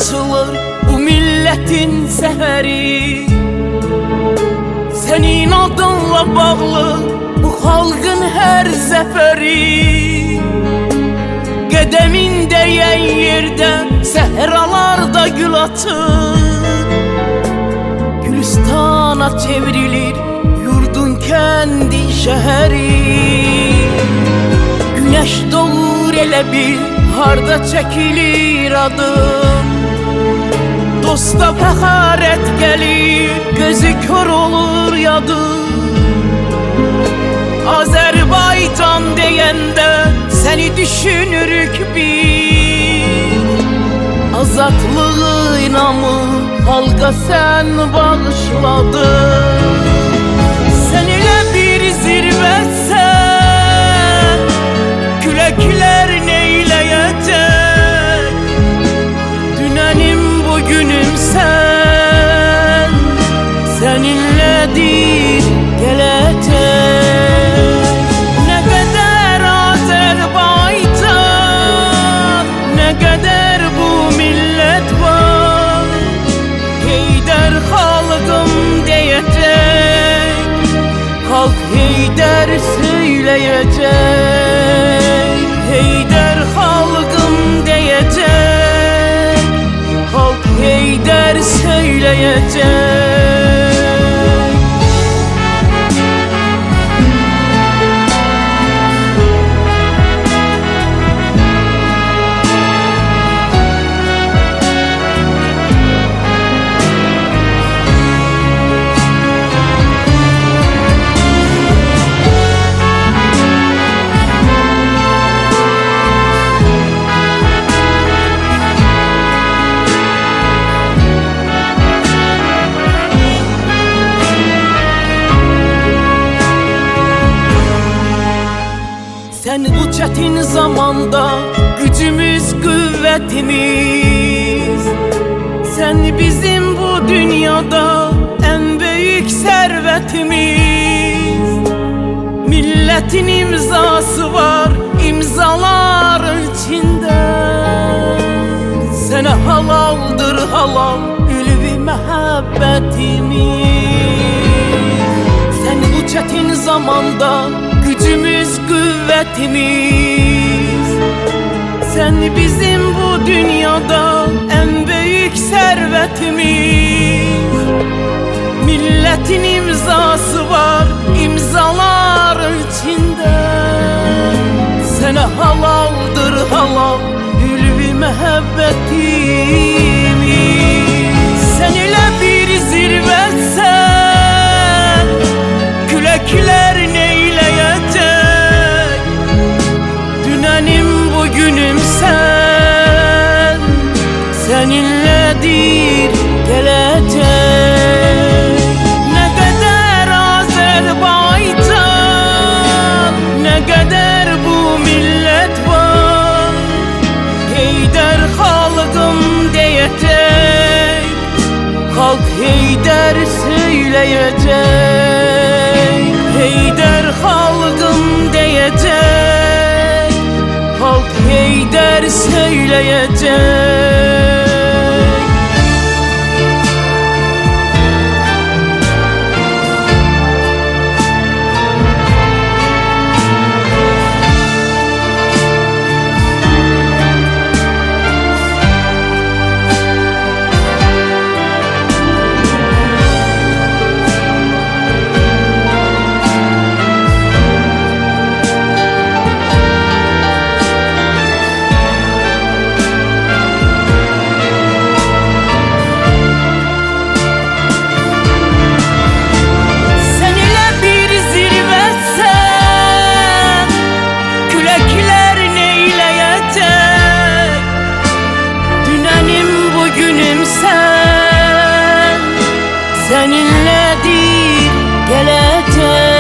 açılır bu milletin seheri. Senin adınla bağlı bu halkın her zeferi. Qədemin değen yerde sehralarda gül atır. Gülistana çevrilir yurdun kendi şehri. Güneş doğur elə bil harda çekilir adım. Dosta fəxarət gəlir, gözü kör olur yadım. Azərbaycan deyəndə səni düşünürük biz. Azadlığı inamı halqa sən bağışladın. Sən elə bir zirvəsən, küləklər neyləyəcək? Dünənim bugünüm sen, seninledir gelecek. Ne kadar Azerbaycan, ne kadar bu millet var. Heydər xalqım diyecek, halk Heydər söyleyecek. Heydər xalqım diyecek, halk Heydər söyleyecek. Sen bu çetin zamanda gücümüz, kuvvetimiz. Sen bizim bu dünyada en büyük servetimiz. Milletin imzası var imzaların içinde. Sana halaldır halal ülvi muhabbetimiz. Sen bu çetin zamanda gücümüz, kuvvetimiz. Sen bizim bu dünyada en büyük servetimiz. Milletin imzası var imzaların içinde. Sana halaldır halal ülvi muhabbetimiz. Sen ile bir zirvetsen, külekler neyleyecek? Dünənim bugünüm sen, seninledir gelecek. Ne kadar Azerbaycan, ne kadar bu millet var. Heydər xalqım diyecek, halk Heydər söyleyecek. Heydər xalqım diyecek, halk Heydər söyleyecek. Seninledir gelecek.